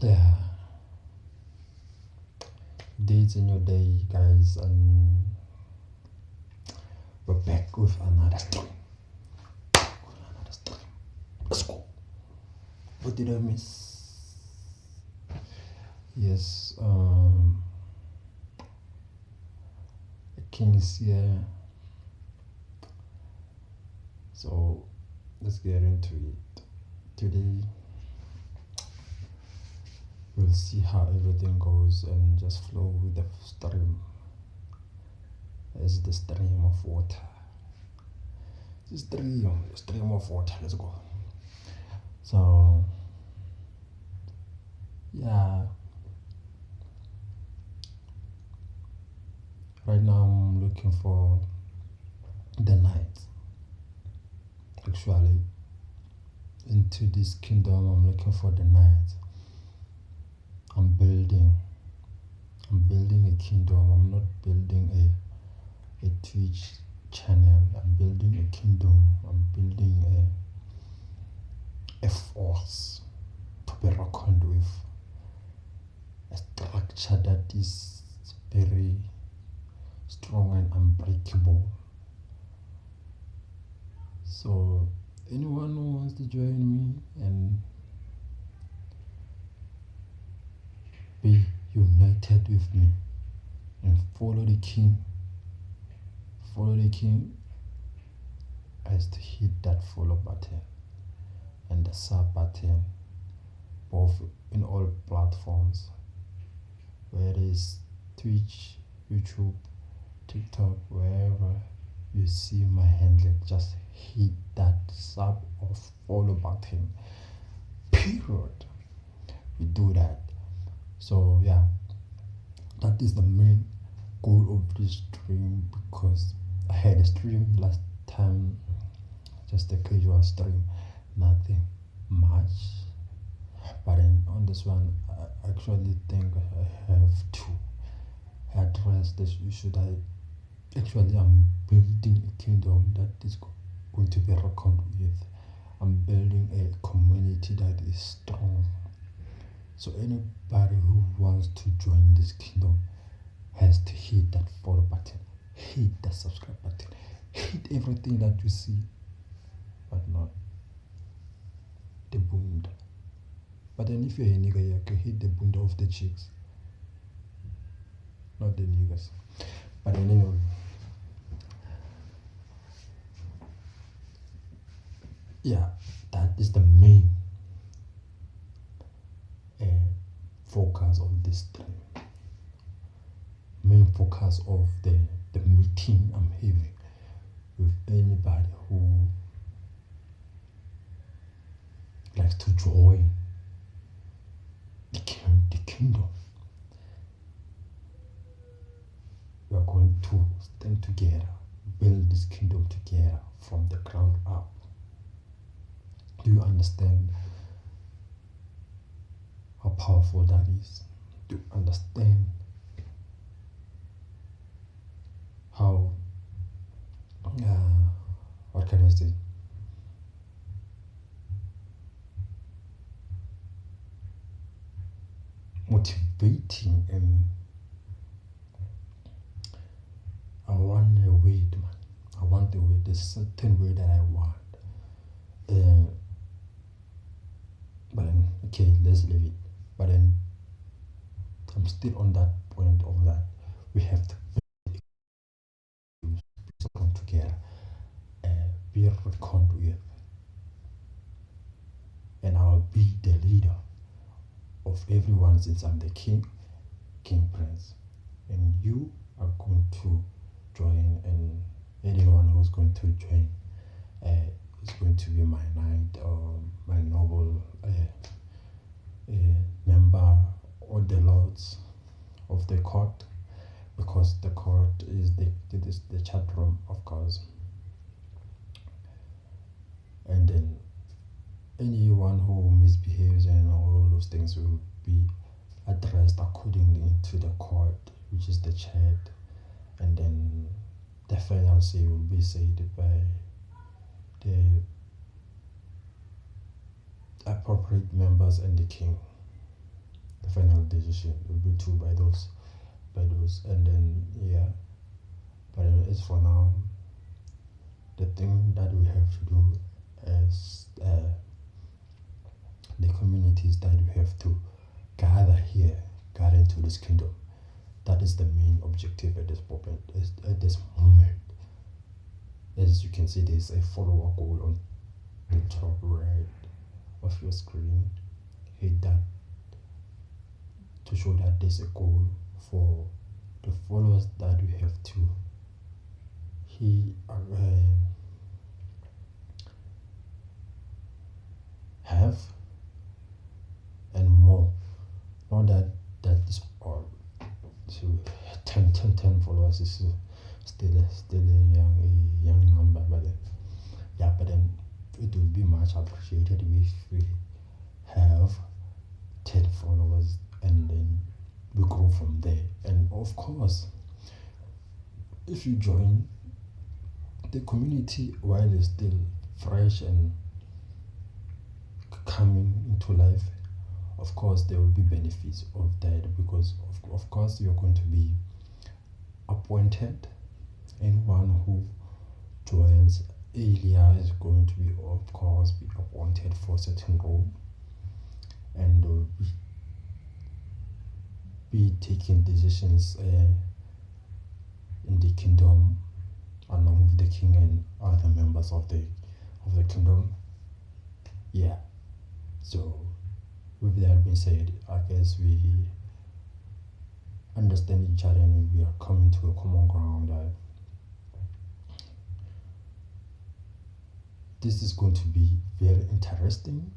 Yeah, dates in your day, guys, and we're back with another stream. Let's go. What did I miss? Yes, the king is here. So let's get into it. Today we'll see how everything goes and just flow with the stream. As the stream of water. The stream of water. Let's go. So yeah, right now I'm looking for the night. Actually, into this kingdom, I'm looking for the night. I'm building a kingdom. I'm not building a Twitch channel. I'm building a kingdom. I'm building a force to be reckoned with. A structure that is very strong and unbreakable. So anyone who wants to join me and be united with me and follow the king has to hit that follow button and the sub button, both in all platforms, whether it's Twitch, YouTube, TikTok, wherever you see my handle, just hit that sub or follow button, period. We do that. So yeah, that is the main goal of this stream, because I had a stream last time, just a casual stream, nothing much, but then on this one I actually think I have to address this issue that actually I'm building a kingdom that is going to be reckoned with. I'm building a community that is strong. So anybody who wants to join this kingdom has to hit that follow button, hit the subscribe button, hit everything that you see, but not the bunda. But then if you're a nigga, you can hit the bunda of the chicks, not the niggas. But then anyway, yeah, that is the main focus of this stream. Main focus of the meeting I'm having with anybody who likes to join the kingdom. We are going to stand together, build this kingdom together from the ground up. Do you understand how powerful that is? Do you understand how, what can I say? Motivating, and I want a weight, man. I want a weight, a certain way that I want. But then, okay, let's leave it. But then, I'm still on that point of that we have to come together, be reckoned with, and I'll be the leader of everyone, since I'm the king prince, and you are going to join, and anyone who's going to join is going to be my knight or my noble member, or the lords of the court, because the court is the chat room, of course. and then anyone who misbehaves and all those things will be addressed accordingly to the court, which is the chat, and then the final say will be said by the appropriate members and the king. The final decision will be too by those, and then yeah. But as for now, the thing that we have to do as the communities that we have to gather here, gather into this kingdom. That is the main objective at this moment. At this moment, as you can see, there's a follower goal on the top right of your screen. Hit that to show that there's a goal for the followers that we have to have and more. Not that is all. So 10 followers is still a young number, but then it would be much appreciated if we have 10 followers and then we grow from there. And of course, if you join the community while it's still fresh and coming into life, of course there will be benefits of that, because of course you're going to be appointed. Anyone who joins earlier is going to be, of course, be appointed for a certain role, and will be taking decisions in the kingdom along with the king and other members of the kingdom. Yeah. So with that being said, I guess we understand each other and we are coming to a common ground that this is going to be very interesting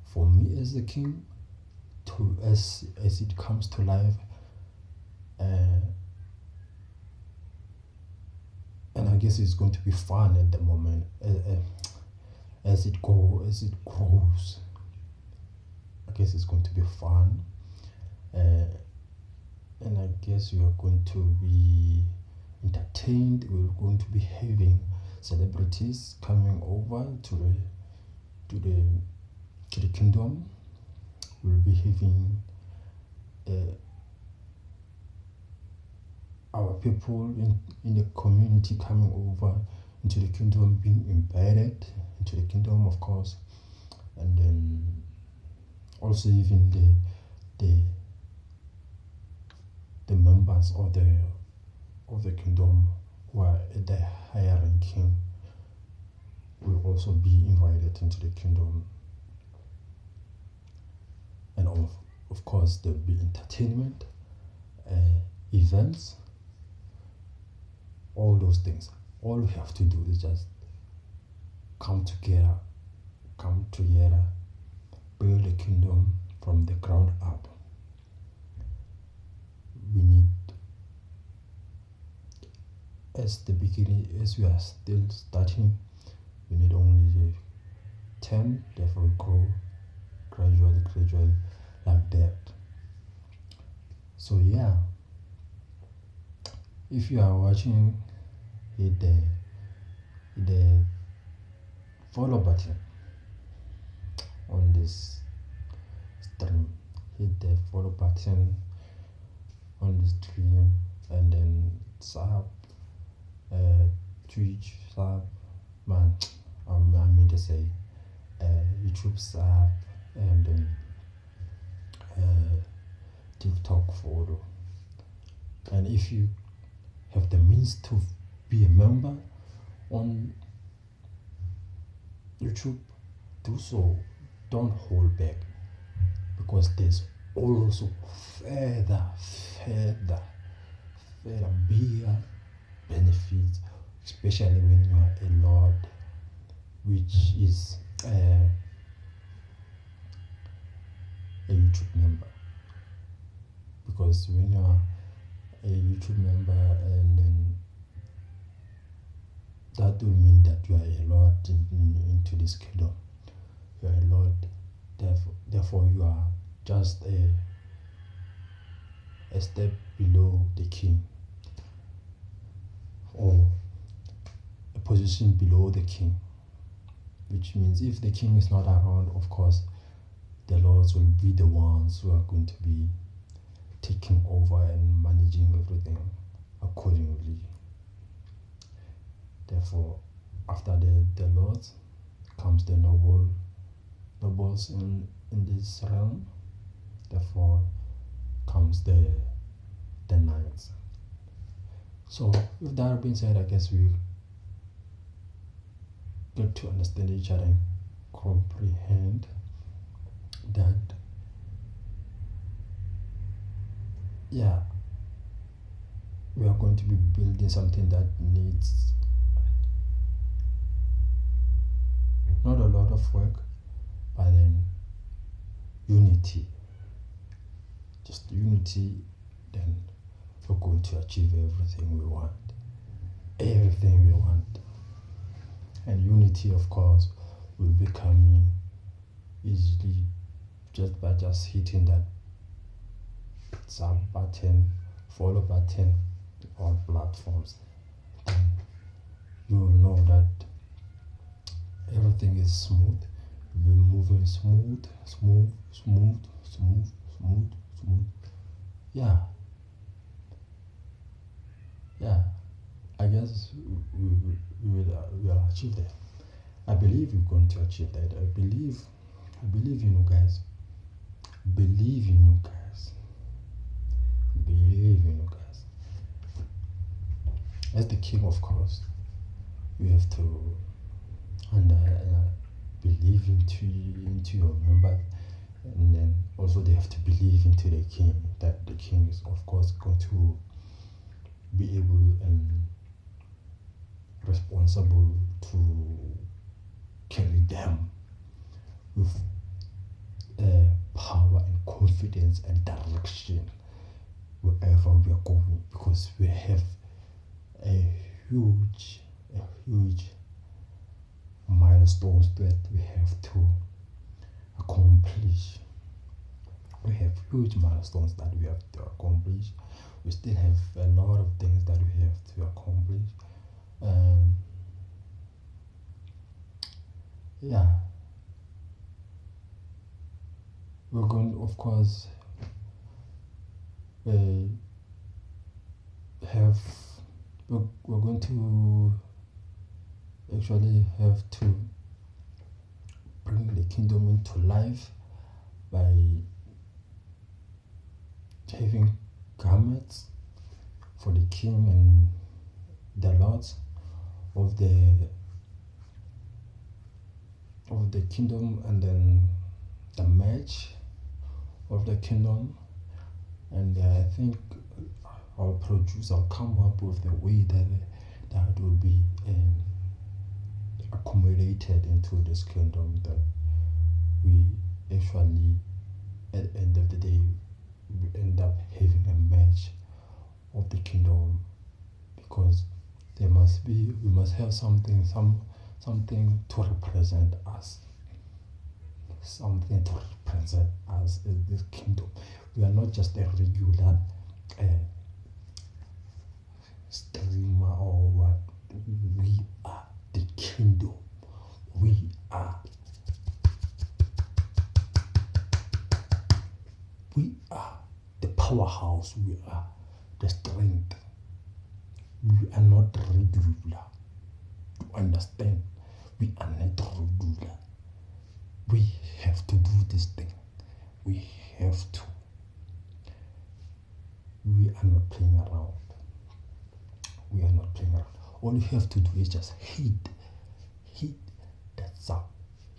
for me as the king, to as it comes to life, and I guess it's going to be fun at the moment as it grows. I guess it's going to be fun, and I guess we are going to be entertained. We're going to be having celebrities coming over to the kingdom. We'll be having our people in the community coming over into the kingdom, being embedded into the kingdom, of course, and then also even the members of the kingdom who are at the higher ranking will also be invited into the kingdom. And of course there will be entertainment, events, all those things. All we have to do is just come together, build a kingdom from the ground up. We need, as we are still starting, we need only 10, therefore grow gradually like that. So yeah, if you are watching, hit the follow button on this stream. Hit the follow button on the stream, and then sub, Twitch sub, man, I mean to say YouTube sub, and then TikTok follow. And if you have the means to be a member on YouTube, do so. Don't hold back, because there's also further bigger benefits, especially when you are a Lord, which is a YouTube member. Because when you are a YouTube member, and then that will mean that you are a lord into this kingdom. You are a lord, therefore you are just a step below the king, or a position below the king, which means if the king is not around, of course the lords will be the ones who are going to be taking over and managing everything accordingly. Therefore, after the lords comes the nobles in this realm. Therefore comes the knights. So with that being said, I guess we get to understand each other and comprehend that we are going to be building something that needs not a lot of work, but then unity. Just unity, then we're going to achieve everything we want. Everything we want. And unity, of course, will be coming easily just by hitting that sub button, follow button on platforms. Then you will know that everything is smooth. We'll be moving smooth. I guess we will achieve that. I believe we're going to achieve that. I believe in you guys. Believe in you guys. As the king, of course, you have to believe into your members, and then also they have to believe into the king, that the king is of course going to be able and responsible to carry them with power and confidence and direction wherever we are going, because we have a huge milestones that we have to accomplish. We have huge milestones that we have to accomplish. We still have a lot of things that we have to accomplish. We're going to, of course, we're going to actually have to bring the kingdom into life by having garments for the king and the lords of the kingdom, and then the match of the kingdom. And I think I'll come up with the way that will be accommodated into this kingdom, that we actually at the end of the day we end up having a match of the kingdom, because we must have something to represent us, in this kingdom. We are not just a regular streamer or what. We are the kingdom. We are the powerhouse. We are the strength. We are not regular. You understand? We are not regular. We have to do this thing. We have to. We are not playing around. All you have to do is just hit that sub,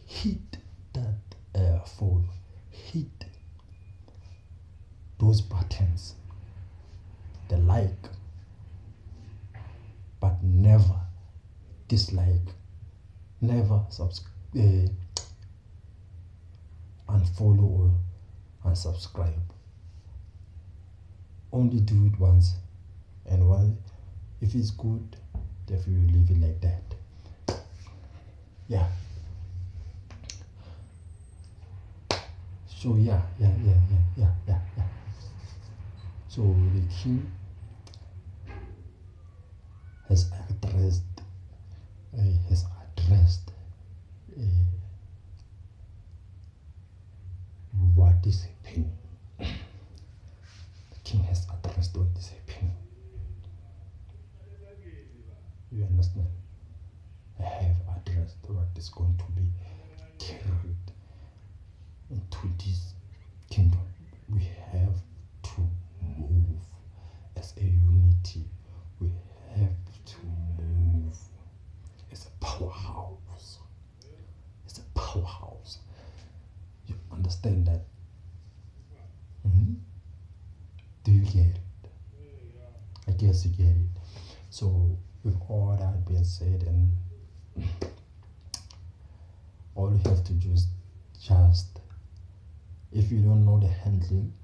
hit that follow, hit those buttons, the like, but never dislike, never unfollow or unsubscribe. Only do it once, and if it's good, if you leave it like that. Yeah. So yeah. So the king has addressed uh, what is happening. The king has addressed what is happening. You understand? I have addressed what is going to be carried into this kingdom. We have to move as a unity. We have to move as a powerhouse. It's a powerhouse. You understand that? Do you get it? I guess you get it. So with all that being said, and all you have to do is just, if you don't know the handling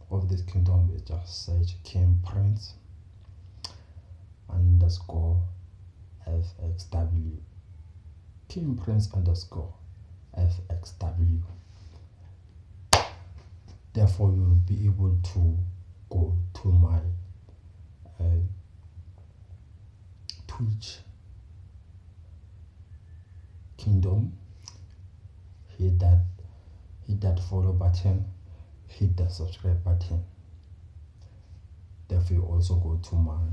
of this kingdom, is just search King Prince underscore FXW. King Prince underscore FXW. Therefore, you'll be able to go to my Twitch kingdom, hit that follow button, hit that subscribe button. Therefore, you also go to my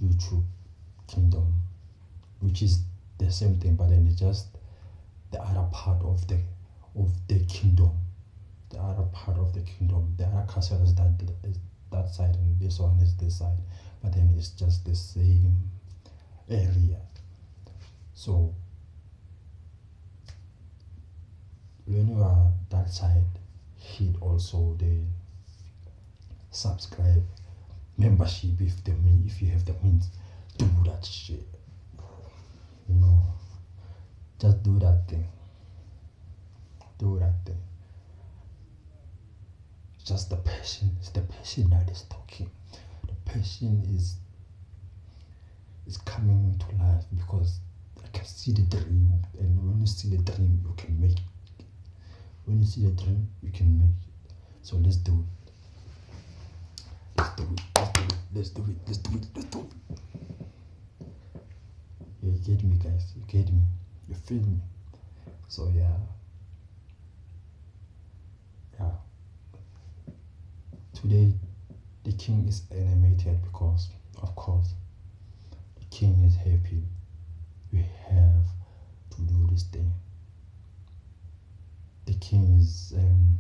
YouTube kingdom, which is the same thing, but then it's just the other part of the kingdom. The other part of the kingdom. The other castle is that side, and this one is this side, but then it's just the same area. So when you are that side, hit also the subscribe membership if you have the means. Do that shit. Just do that thing. Just the passion. It's the passion that is talking. The passion is coming to life, because I can see the dream, and when you see the dream, you can make it. When you see the dream, you can make it. So let's do it. Let's do it. You get me, guys? You get me? You feel me? So yeah. Today, the king is animated because, of course, the king is happy. We have to do this thing. The king is in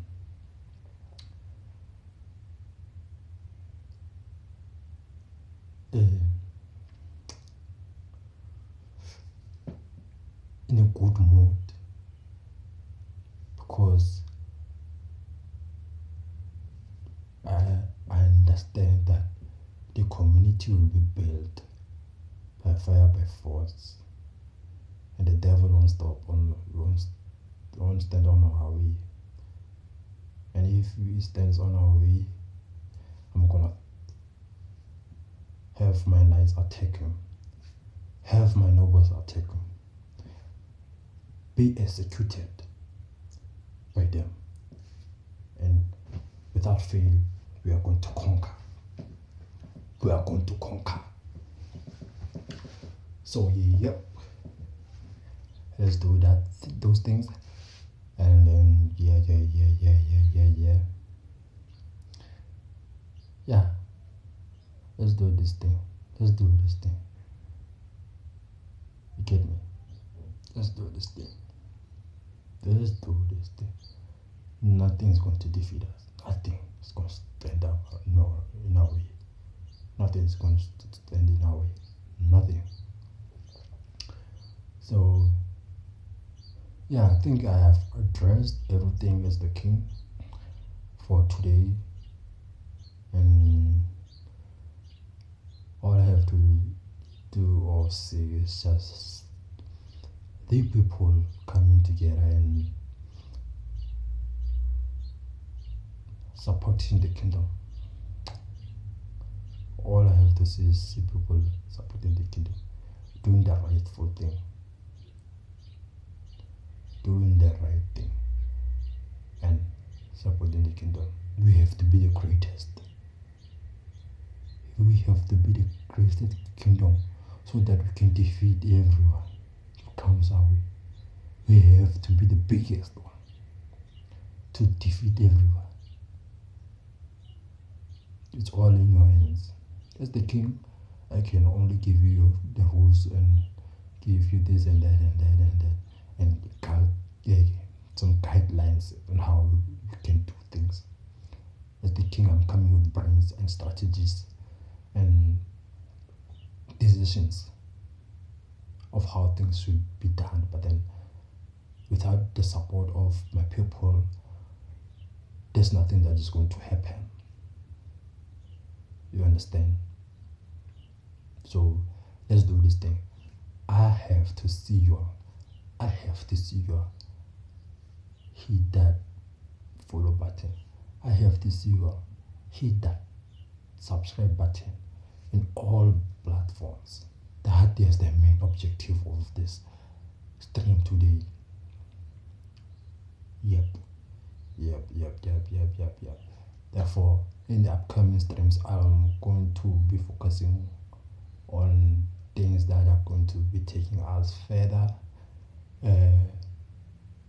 a good mood, because I understand that the community will be built by fire, by force, and the devil won't stand on our way. And if he stands on our way, I'm gonna have my knights attack him, have my nobles attack him, be executed by them, and without fail, we are going to conquer. So yep, let's do those things, and then yeah. Let's do this thing. You get me? Let's do this thing. Nothing is going to defeat us. Nothing is going to stand up in our way. Nothing is going to stand in our way. Nothing. So yeah, I think I have addressed everything as the king for today, and all I have to do or say is just the people coming together and supporting the kingdom. All I have to say is see people supporting the kingdom, doing the rightful thing, doing the right thing, and supporting the kingdom. We have to be the greatest. We have to be the greatest kingdom so that we can defeat everyone who comes our way. We have to be the biggest one to defeat everyone. It's all in your hands. As the king, I can only give you the rules and give you this and that and that and that and some guidelines on how you can do things. As the king, I'm coming with brains and strategies and decisions of how things should be done, but then without the support of my people, there's nothing that is going to happen. You understand? So let's do this thing. I have to see you. Hit that follow button. I have to see you. Hit that subscribe button in all platforms. That is the main objective of this stream today. Yep. Therefore, in the upcoming streams, I'm going to be focusing on things that are going to be taking us further,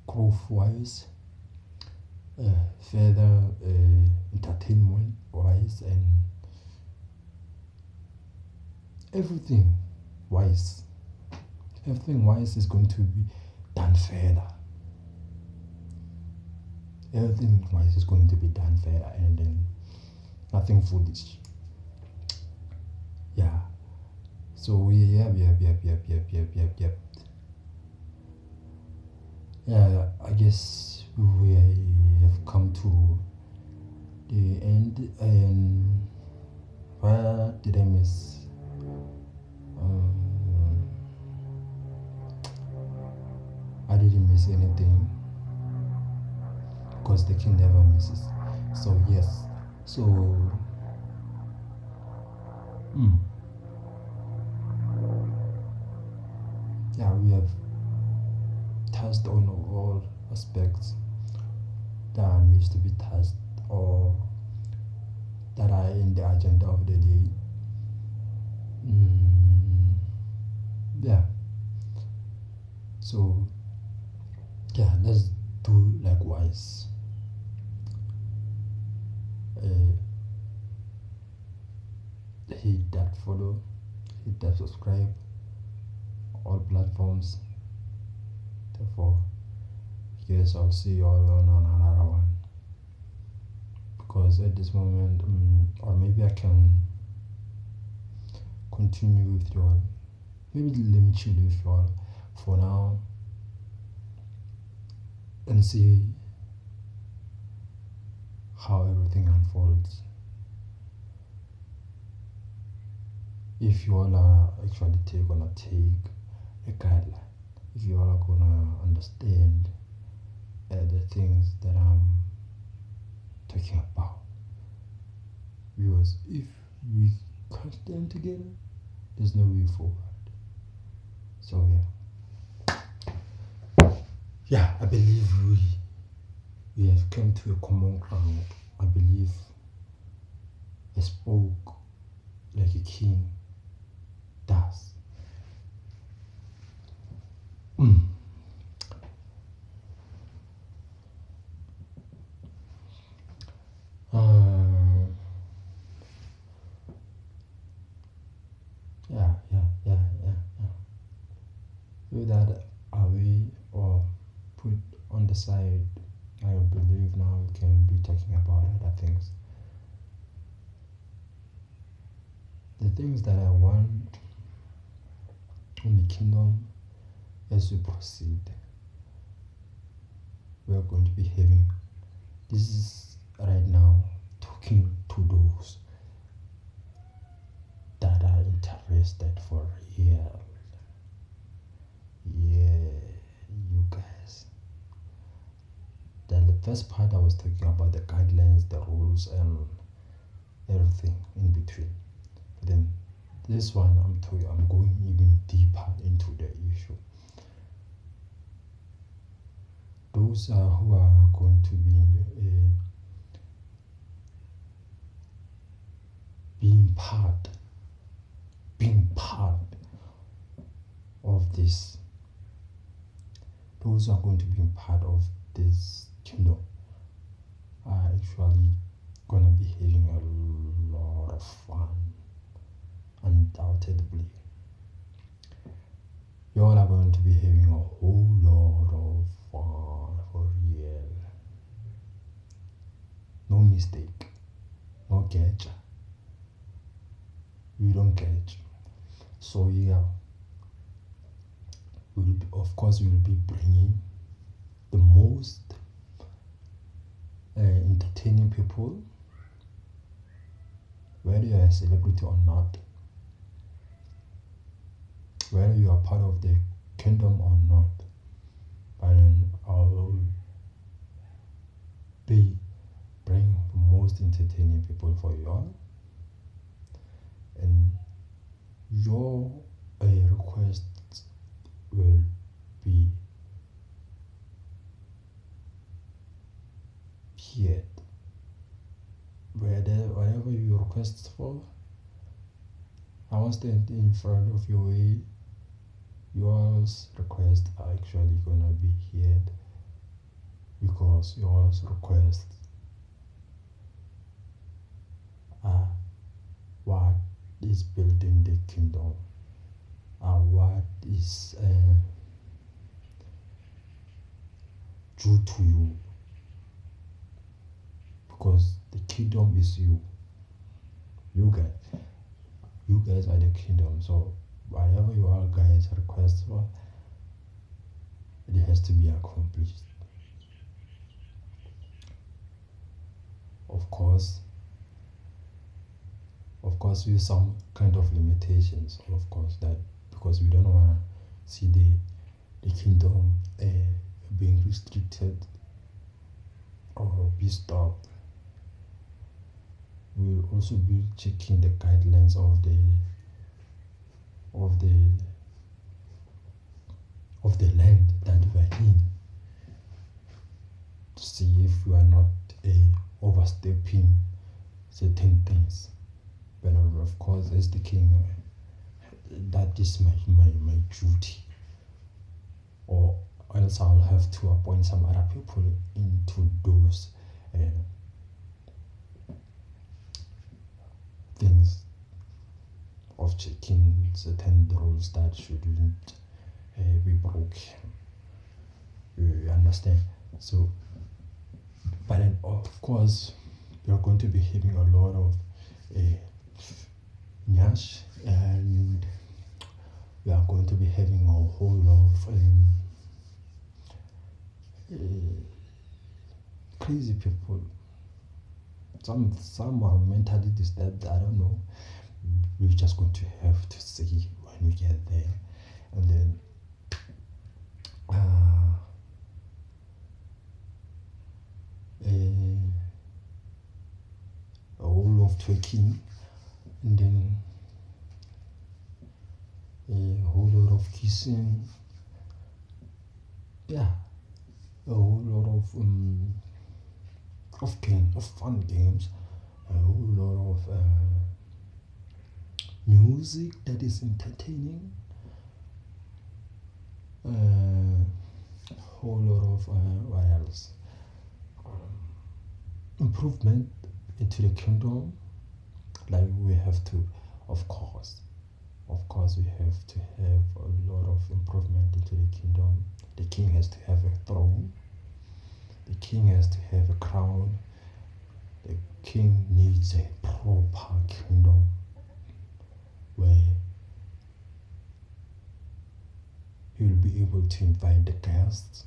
growth-wise, further entertainment-wise, and everything wise. Everything wise is going to be done further. Everything wise is going to be done further, and then nothing foolish. Yeah. So yep. Yeah, I guess we have come to the end, and what did I miss? I didn't miss anything because the king never misses. So yes. So yeah, we have touched on all aspects that needs to be touched or that are in the agenda of the day. Yeah. So yeah, let's do likewise. Hit that follow, hit that subscribe, all platforms. Therefore, yes, I'll see you all on another one. Because at this moment, or maybe I can continue with you all. Maybe let me chill with you all for now and see how everything unfolds. If you all are actually gonna take a guideline, if you all are gonna understand the things that I'm talking about, because if we can't stand together, there's no way forward. So yeah, I believe we have come to a common ground. I believe I spoke like a king does. Yeah. With that away or put on the side, I believe now we can be talking about other things. The things that I want in the kingdom as we proceed. We are going to be having, this is right now talking to those that are interested for real. Yeah, you guys. Then the first part I was talking about the guidelines, the rules, and everything in between. Then this one, I'm going even deeper into the issue. Those who are going to be being part of this, those who are going to be part of this kingdom are actually gonna be having a lot of fun, undoubtedly. You all are going to be having a whole lot of fun for real. No mistake, no catch. You don't catch. So yeah, of course we will be bringing the most entertaining people, whether you are a celebrity or not, whether you are part of the kingdom or not. But I will be bringing the most entertaining people for you all, and your requests will be heard. Whatever you request for, I will stand in front of your way. Yours requests are actually gonna be heard, because yours requests are what is building the kingdom, are what is due to you, because the kingdom is you. You guys are the kingdom. So whatever you all guys request for, it has to be accomplished. Of course, with some kind of limitations, of course, that because we don't want to see the kingdom being restricted or be stopped. We will also be checking the guidelines of the land that we are in, to see if we are not overstepping certain things. But of course, as the king, that is my duty, or else I'll have to appoint some other people into those things of checking certain rules that shouldn't be broken. You understand? So, but then of course, we are going to be having a lot of nyash, and we are going to be having a whole lot of crazy people. Some are mentally disturbed, I don't know. We're just going to have to see when we get there. And then a whole lot of twerking, and then a whole lot of kissing. Yeah, a whole lot of fun games, a whole lot of music that is entertaining, a whole lot of what else? Improvement into the kingdom. Like we have to, of course, we have to have a lot of improvement into the kingdom. The king has to have a throne. The king has to have a crown. The king needs a proper kingdom where he will be able to invite the guests,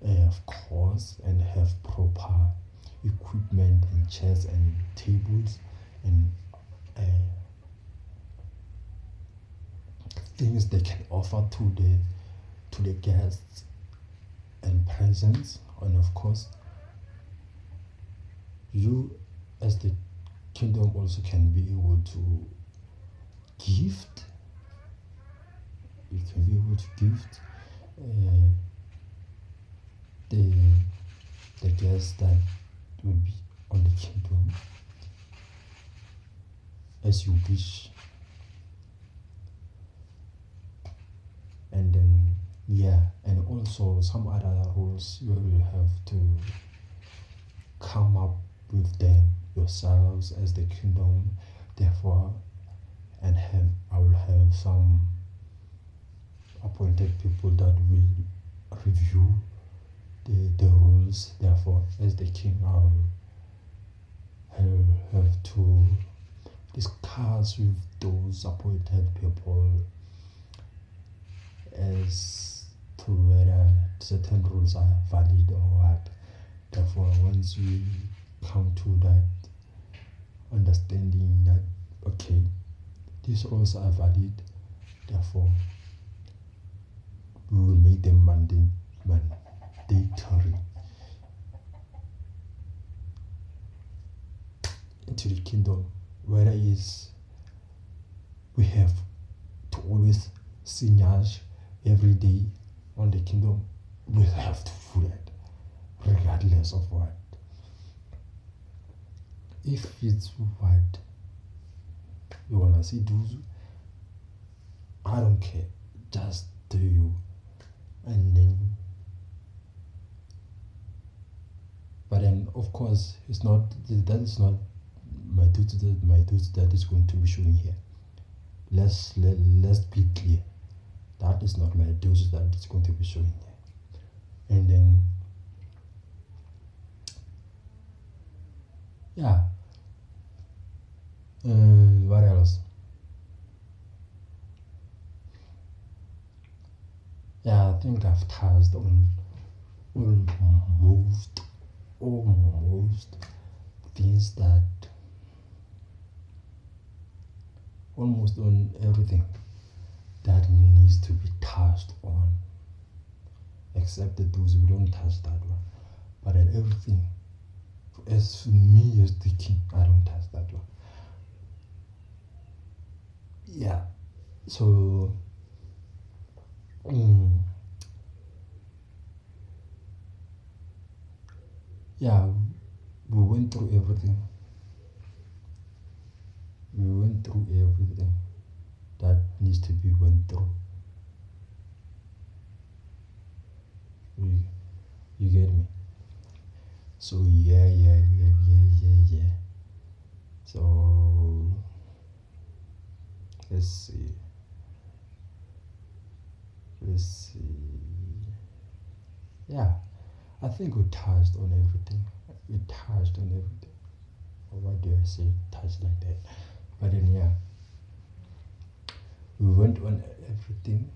of course, and have proper equipment and chairs and tables and things they can offer to the guests, and presents. And of course, you as the kingdom also can be able to gift. You can be able to gift uh, the guests that will be on the kingdom as you wish. And then and also some other rules you will have to come up with them yourselves as the kingdom. Therefore, I will have some appointed people that will review the rules. Therefore, as the king, I'll have to discuss with those appointed people as to whether certain rules are valid or what. Therefore, once we come to that understanding that okay, these rules are valid, therefore we will make them mandatory into the kingdom, whereas we have to always signage every day on the kingdom. We have to do that regardless of what. If it's what you wanna see, do, I don't care, just do you. And then, but then of course it's not, that is not my duty that is going to be showing here. Let's be clear, that is not my duty that is going to be showing here. And then what else? I think I've touched on almost things that, almost on everything that needs to be touched on, except the those we don't touch that one. But at everything, as for me as the king, I don't touch that one. So we went through everything. We went through everything that needs to be went through. You get me? So So let's see. I think we touched on everything. Or what do I say? Touched like that. But then we went on everything.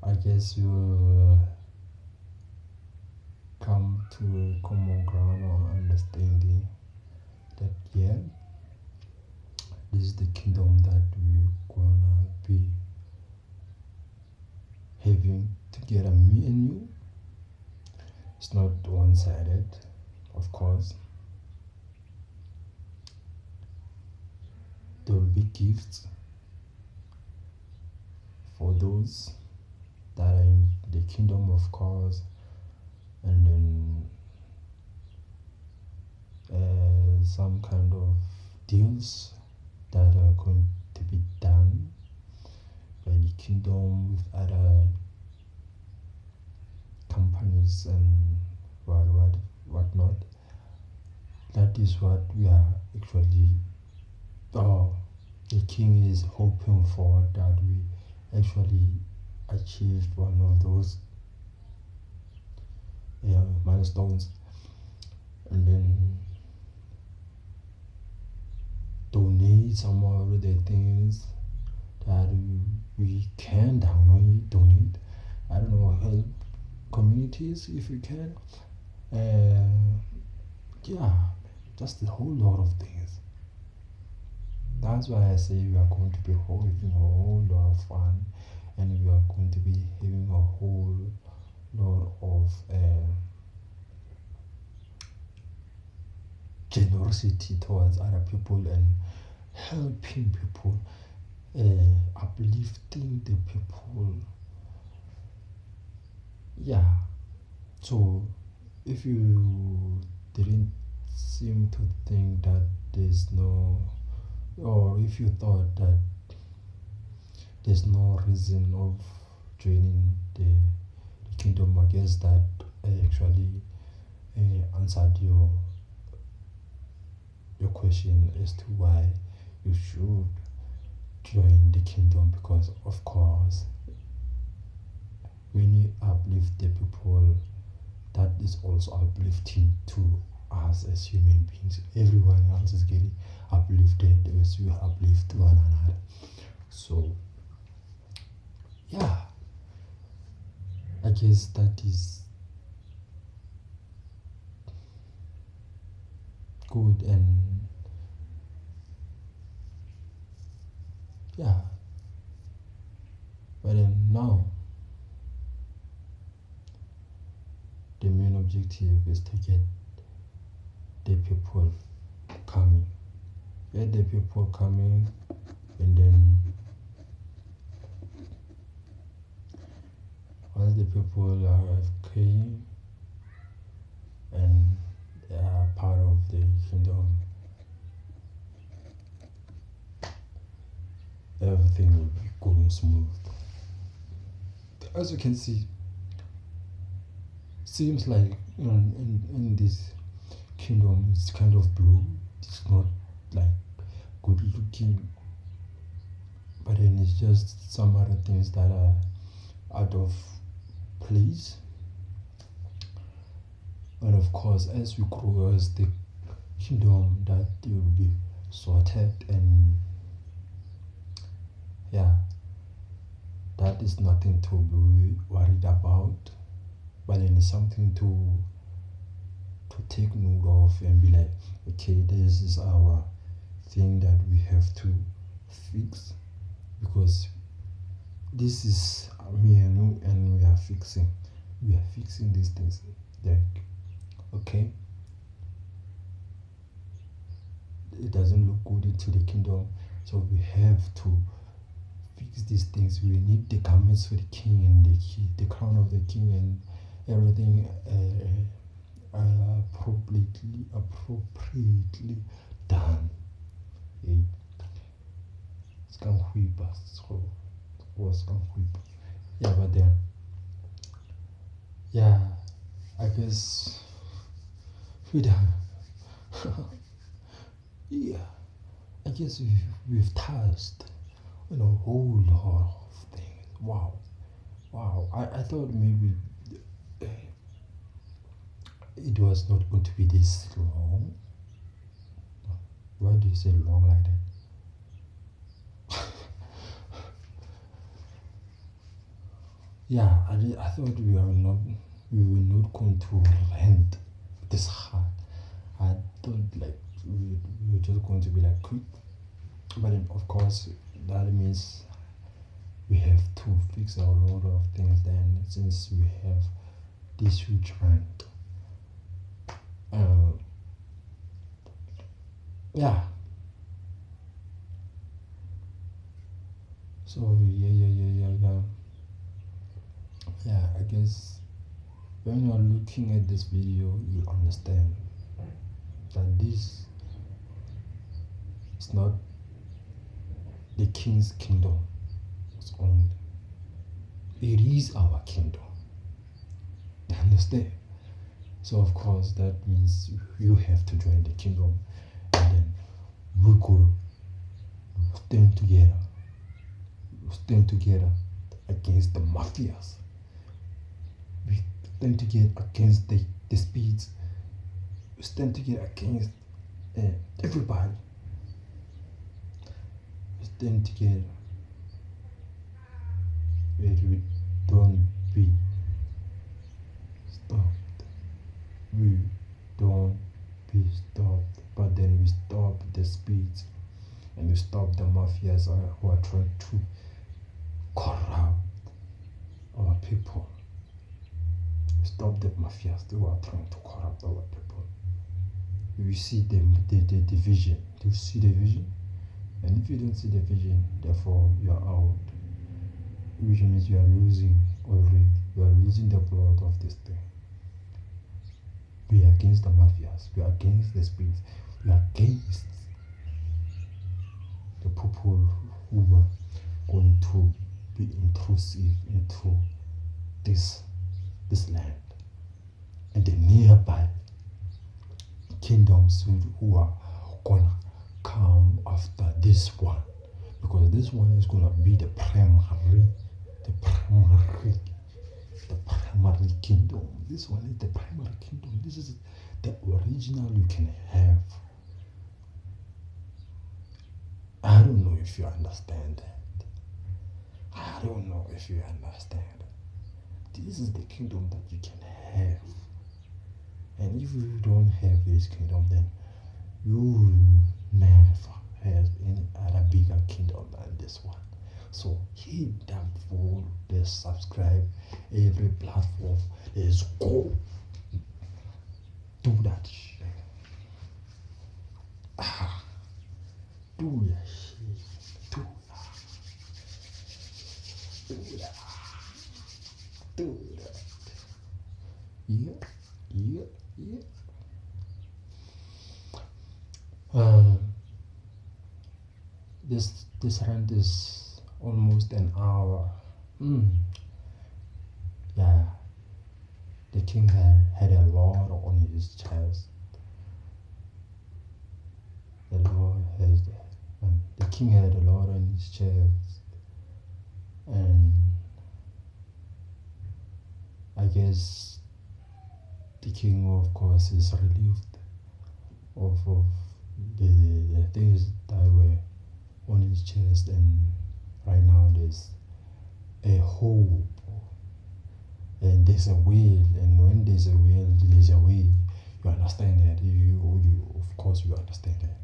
I guess we'll come to a common ground or understanding that this is the kingdom that we're gonna be having together, me and you. It's not one-sided, of course. There will be gifts for those that are in the kingdom, of course, and then some kind of deals that are going to be done by the kingdom with other companies and whatnot. That is what we are actually, the king is hoping for, that we actually achieved one of those milestones, and then donate some of the things that we can donate. I don't know, help communities if we can. Just a whole lot of things. That's why I say we are going to be having a whole lot of fun, and we are going to be having a whole lot of generosity towards other people and helping people, uplifting the people. Yeah. So if you didn't seem to think that there's no, or if you thought that there's no reason of joining the kingdom, I guess that actually answered your question as to why you should join the kingdom, because of course when you uplift the people, that is also uplifting to us as human beings. Everyone else is getting uplifted as we uplift one another. So yeah, I guess that is good. And yeah, but then now the main objective is to get the people coming. Get the people coming, and then once the people are came and they are part of the kingdom, everything will be going smooth. As you can see, seems like in this kingdom it's kind of blue. It's not like good looking, but then it's just some other things that are out of place. And of course, as we grow as the kingdom, that will be sorted, and yeah, that is nothing to be worried about, but then it's something to take note of and be like, okay, this is our thing that we have to fix, because this is me and you, and we are fixing these things. Like, okay, it doesn't look good into the kingdom, so we have to fix these things. We need the garments for the king and the crown of the king and everything appropriately done. Yeah, but then yeah, I guess we done. Yeah, I guess we've touched a whole lot of things. Wow. I thought maybe uh, it was not going to be this long. Why do you say long like that? Yeah, I thought we were not going to rent this hard. I thought like we were just going to be like quick, but then of course that means we have to fix a lot of things. Then since we have this huge rent, yeah. So yeah. I guess when you are looking at this video, you'll understand that this is not the king's kingdom only. It is our kingdom. You understand? So of course that means you have to join the kingdom, and then we could stand together against the mafias. We stand together against the speeds. We stand together against everybody. We stand together. We don't be stopped. We don't be stopped. But then we stop the speeds, and we stop the mafias who are trying to corrupt our people. We stop the mafias who are trying to corrupt our people. You see the vision. Do you see the vision? And if you don't see the vision, therefore you are out. Which means you are losing already. You are losing the plot of this thing. We are against the mafias. We are against the spirits. We are against the people who are going to be intrusive into this land and the nearby kingdoms who are gonna come after this one, because this one is gonna be the primary kingdom. This one is the primary kingdom. This is the original you can have. I don't know if you understand that. I don't know if you understand. This is the kingdom that you can have. And if you don't have this kingdom, then you will never have any other bigger kingdom than this one. So hit that phone, let's subscribe every platform. Let's go. Do that shit. Do that shit. Do that. Yeah. This rant is almost an hour. Yeah. The king had a lot on his chest. The king had a lot on his chest, and I guess the king, of course, is relieved of the things that were on his chest, and right now there's a hope, and there's a will, and when there's a will, there's a way. You understand that? You of course you understand that.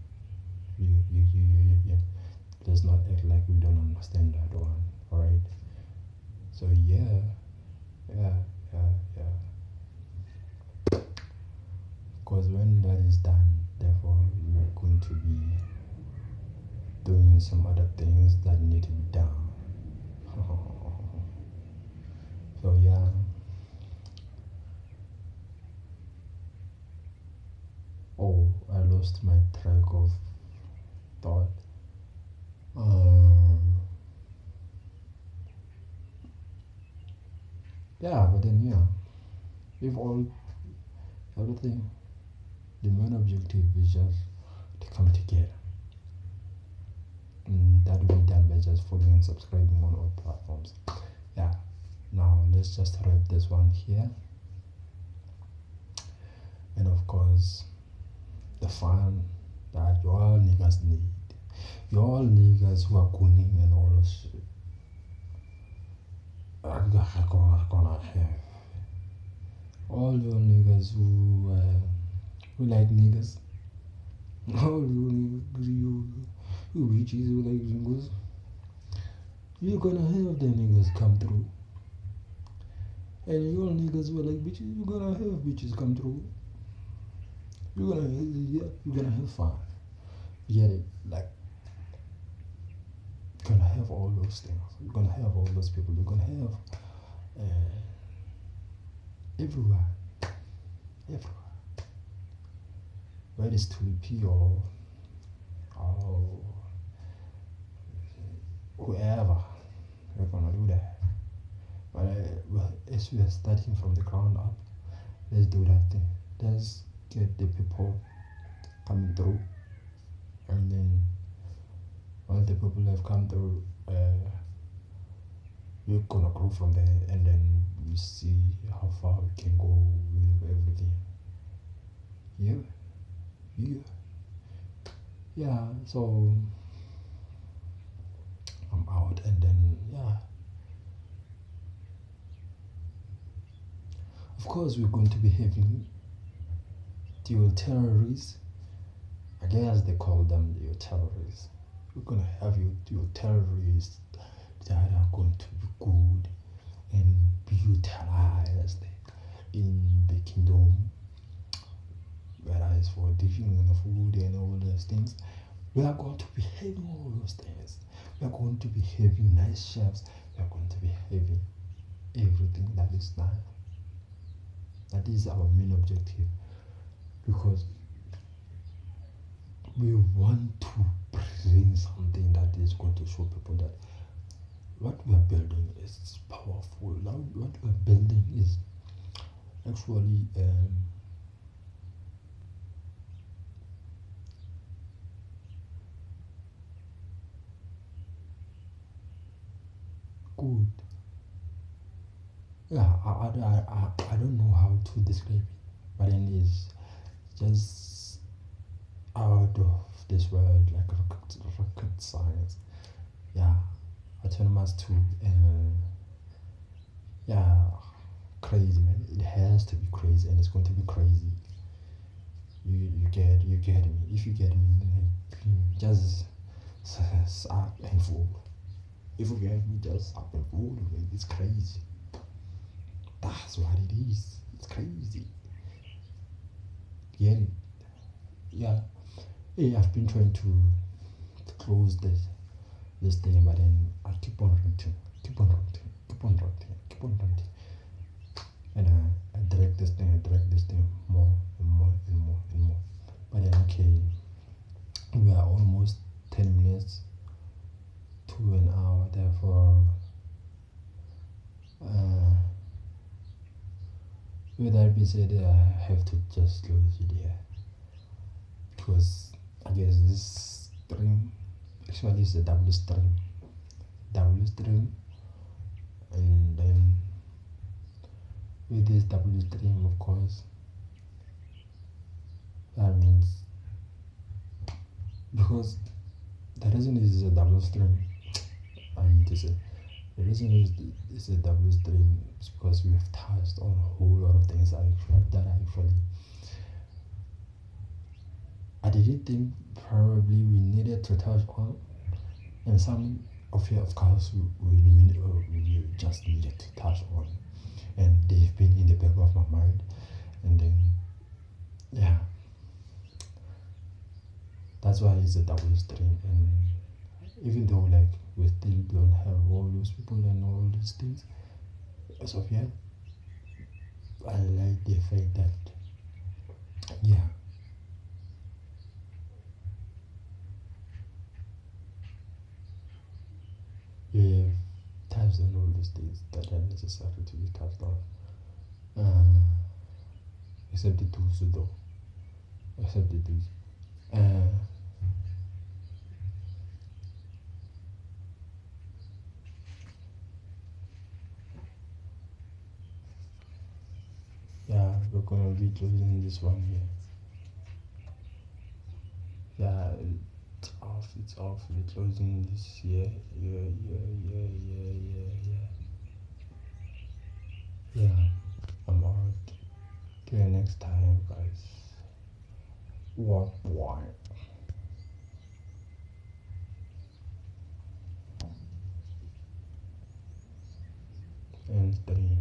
Yeah. Let's not act like we don't understand that one. Alright. So yeah. Because when that is done, therefore we are going to be doing some other things that need to be done. So yeah. Oh, I lost my track of thought. Yeah, but then if everything, the main objective is just to come together. And that will be done by just following and subscribing on all platforms. Yeah. Now let's just wrap this one here. And of course, the fun that you all niggas need. You all niggas who are cooning and all this shit are gonna have. All your niggas who like niggas. All you bitches who like niggas. You're gonna have the niggas come through. And you all niggas who like bitches, you're gonna have bitches come through. You're gonna have fun. You get it? Like, you're gonna have all those things. You're gonna have all those people. You're gonna have everywhere. Whether it's Tulipi or whoever, we're gonna do that. But as we are starting from the ground up, let's do that thing. Let's get the people coming through, and then once the people have come through, we're gonna grow from there, and then we see how far we can go with everything. Yeah, so I'm out, and then of course we're going to be having dual terrorists. I guess they call them dual terrorists. We're gonna have your dual terrorists that are going to be good and be utilized in the kingdom, whether guys for dishing on the food and all those things. We are going to be having all those things. We are going to be having nice chefs. We are going to be having everything that is nice. That is our main objective, because we want to bring something that is going to show people that what we are building is powerful. Now, what we are building is actually good. Yeah, I don't know how to describe it, but then it's just out of this world, like rocket science. Yeah, autonomous too. Yeah, crazy man. It has to be crazy, and it's going to be crazy. You get me. If you get me, like just suck and fool. If you get me, just suck and fool. Like, it's crazy. That's what it is. It's crazy. Get it? Yeah. Hey, I've been trying to close this thing, but then I keep on ranting, keep on ranting, and I drag this thing more and more and more and more. But then okay, we are almost 10 minutes to an hour. Therefore, with that being said, I have to just close it here, because I guess this stream actually is a double stream, and then with this double stream, of course, that means, because the reason is a double stream, I mean to say, the reason is it's a double stream is because we have touched on a whole lot of things I didn't think probably we needed to touch on, and some of it, of course, we just needed to touch on, and they've been in the back of my mind, and then yeah, that's why it's a double stream. And even though like we still don't have all those people and all these things as of yet, I like the fact that yeah, we have touched on all these things that are necessary to be touched on, except the tools though, except the tools. Uh, yeah, we're gonna be closing this one here. Yeah, it's off, we're closing this here. Yeah, I'm out. Till next time, guys. What boy? And 3.